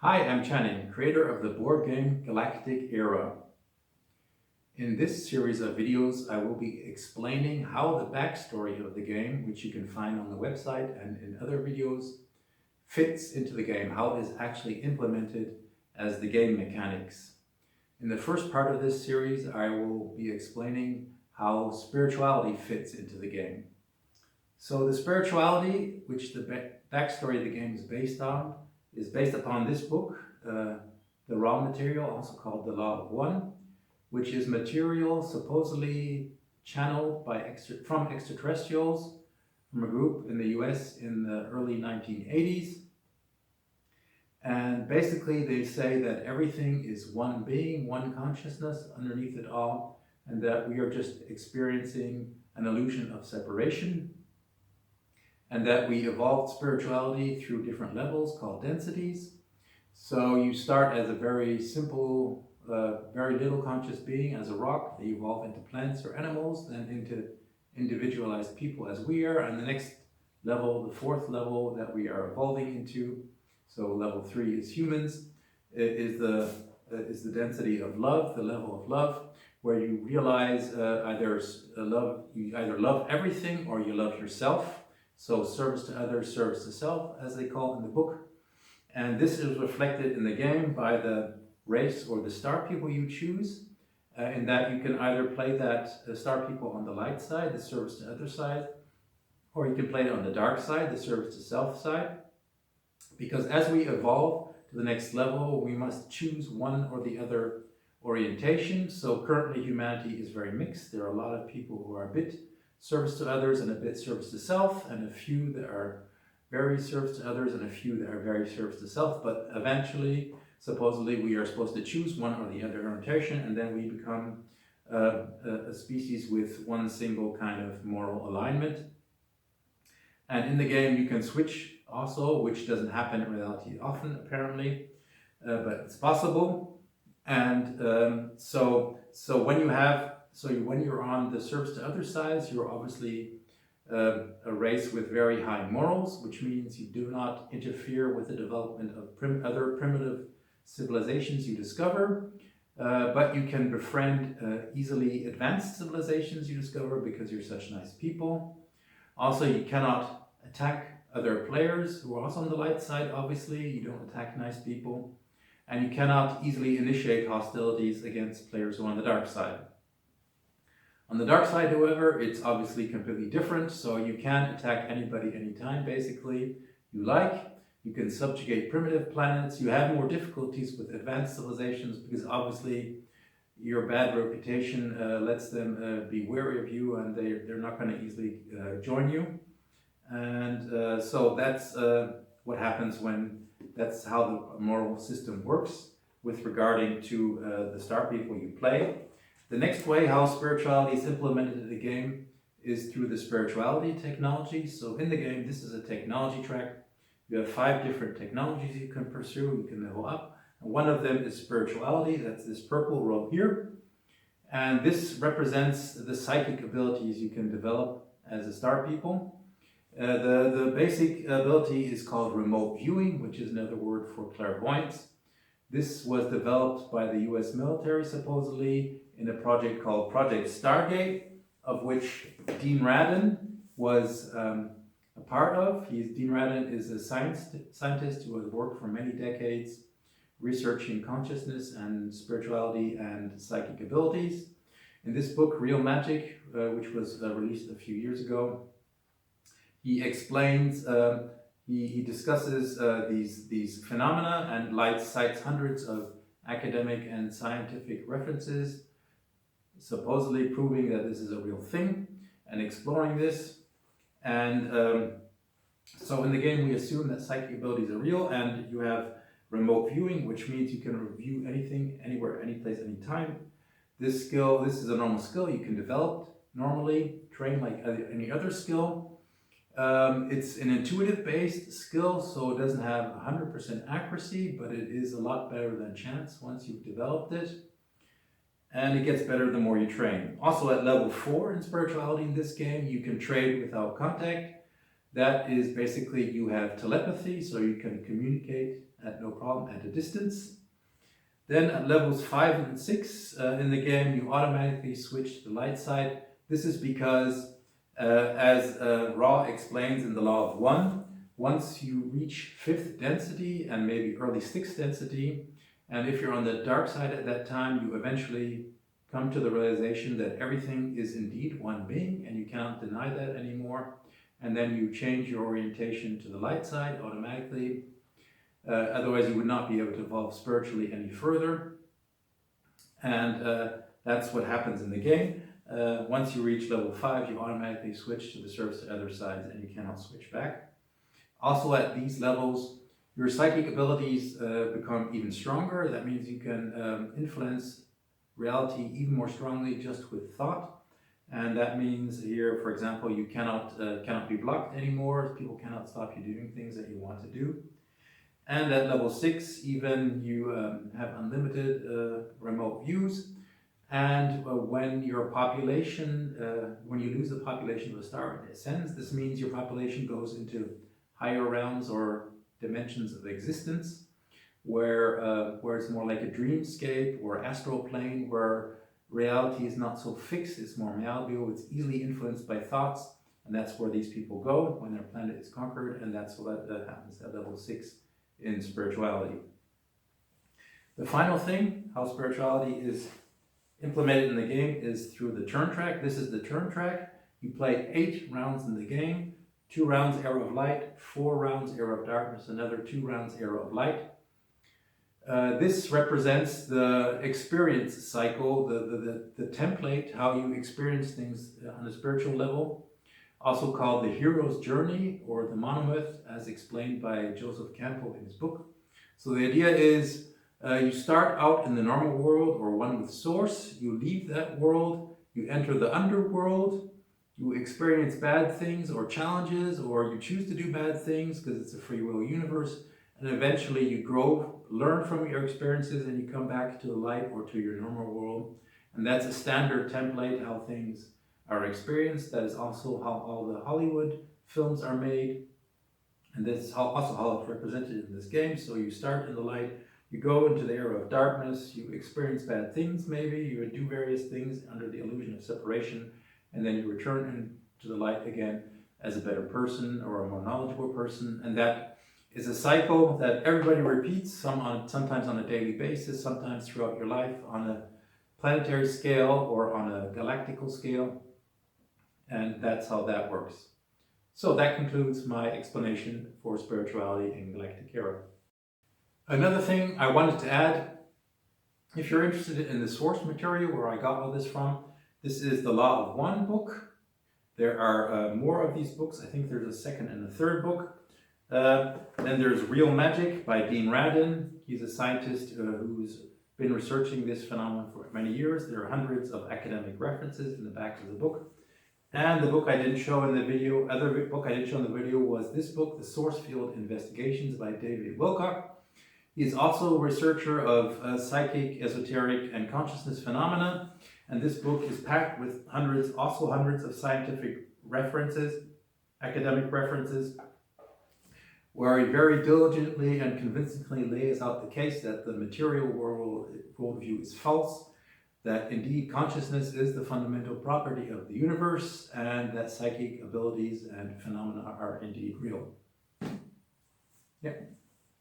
Hi, I'm Channing, creator of the board game Galactic Era. In this series of videos, I will be explaining how the backstory of the game, which you can find on the website and in other videos, fits into the game, how it is actually implemented as the game mechanics. In the first part of this series, I will be explaining how spirituality fits into the game. So the spirituality, which the backstory of the game is based upon this book, The Raw Material, also called The Law of One, which is material supposedly channeled from extraterrestrials from a group in the US in the early 1980s. And basically they say that everything is one being, one consciousness underneath it all, and that we are just experiencing an illusion of separation, and that we evolved spirituality through different levels called densities. So you start as a very simple, very little conscious being as a rock, they evolve into plants or animals, then into individualized people as we are, and the next level, the fourth level that we are evolving into, so level 3 is humans, is the density of love, the level of love, where you realize you either love everything or you love yourself. So service to others, service to self, as they call it in the book. And this is reflected in the game by the race or the star people you choose, in that you can either play that star people on the light side, the service to other side, or you can play it on the dark side, the service to self side. Because as we evolve to the next level, we must choose one or the other orientation. So currently humanity is very mixed. There are a lot of people who are a bit service to others and a bit service to self, and a few that are very service to others and a few that are very service to self. But eventually, supposedly, we are supposed to choose one or the other orientation, and then we become a species with one single kind of moral alignment. And in the game you can switch also, which doesn't happen in reality often apparently, but it's possible. And so when you're on the service to other sides, you're obviously a race with very high morals, which means you do not interfere with the development of other primitive civilizations you discover, but you can befriend easily advanced civilizations you discover because you're such nice people. Also, you cannot attack other players who are also on the light side, obviously. You don't attack nice people. And you cannot easily initiate hostilities against players who are on the dark side. On the dark side, however, it's obviously completely different, so you can attack anybody anytime, basically, you like. You can subjugate primitive planets. You have more difficulties with advanced civilizations because obviously your bad reputation lets them be wary of you, and they're not going to easily join you. And so that's what happens that's how the moral system works with regarding to the star people you play. The next way how spirituality is implemented in the game is through the spirituality technology. So in the game, this is a technology track. You have 5 different technologies you can pursue, you can level up. And one of them is spirituality, that's this purple row here. And this represents the psychic abilities you can develop as a star people. The basic ability is called remote viewing, which is another word for clairvoyance. This was developed by the US military, supposedly, in a project called Project Stargate, of which Dean Radin was a part of. Dean Radin is a scientist who has worked for many decades researching consciousness and spirituality and psychic abilities. In this book, Real Magic, which was released a few years ago, he explains, he discusses these phenomena and cites hundreds of academic and scientific references, supposedly proving that this is a real thing and exploring this. And so in the game we assume that psychic abilities are real, and you have remote viewing, which means you can review anything, anywhere, anyplace, anytime. This is a normal skill you can develop normally, train like any other skill. It's an intuitive based skill, so it doesn't have 100% accuracy, but it is a lot better than chance once you've developed it. And it gets better the more you train. Also at level 4 in spirituality in this game, you can trade without contact. That is basically you have telepathy, so you can communicate at no problem at a distance. Then at levels 5 and 6 in the game, you automatically switch to the light side. This is because, as Ra explains in the Law of One, once you reach 5th density and maybe early 6th density, and if you're on the dark side at that time, you eventually come to the realization that everything is indeed one being and you cannot deny that anymore. And then you change your orientation to the light side automatically. Otherwise, you would not be able to evolve spiritually any further. And that's what happens in the game. Once you reach level 5, you automatically switch to the surface to other sides and you cannot switch back. Also at these levels, your psychic abilities become even stronger. That means you can influence reality even more strongly just with thought. And that means here, for example, you cannot be blocked anymore. People cannot stop you doing things that you want to do. And at level 6, even you have unlimited remote views. And when your population, when you lose the population of a star and it ascends, this means your population goes into higher realms or dimensions of existence, where it's more like a dreamscape or astral plane, where reality is not so fixed, it's more malleable, it's easily influenced by thoughts, and that's where these people go when their planet is conquered, and that's what happens at level 6 in spirituality. The final thing, how spirituality is implemented in the game, is through the turn track. This is the turn track. You play 8 rounds in the game, 2 rounds Arrow of Light, 4 rounds Arrow of Darkness, another 2 rounds Arrow of Light. This represents the experience cycle, the template, how you experience things on a spiritual level, also called the hero's journey or the monomyth, as explained by Joseph Campbell in his book. So the idea is you start out in the normal world or one with source, you leave that world, you enter the underworld, you experience bad things or challenges, or you choose to do bad things because it's a free will universe, and eventually you grow, learn from your experiences, and you come back to the light or to your normal world. And that's a standard template, how things are experienced. That is also how all the Hollywood films are made. And this is also how it's represented in this game. So you start in the light, you go into the era of darkness, you experience bad things maybe, you do various things under the illusion of separation, and then you return into the light again as a better person or a more knowledgeable person. And that is a cycle that everybody repeats, sometimes on a daily basis, sometimes throughout your life on a planetary scale or on a galactical scale. And that's how that works. So that concludes my explanation for spirituality in Galactic Era. Another thing I wanted to add, if you're interested in the source material where I got all this from, this is the Law of One book. There are more of these books. I think there's a second and a third book. Then there's Real Magic by Dean Radin. He's a scientist who's been researching this phenomenon for many years. There are hundreds of academic references in the back of the book. And the book I didn't show in the video, other book I didn't show in the video was this book, The Source Field Investigations by David Wilcock. He's also a researcher of psychic, esoteric, and consciousness phenomena. And this book is packed with hundreds of scientific references, academic references, where he very diligently and convincingly lays out the case that the material worldview is false, that indeed consciousness is the fundamental property of the universe, and that psychic abilities and phenomena are indeed real. Yeah.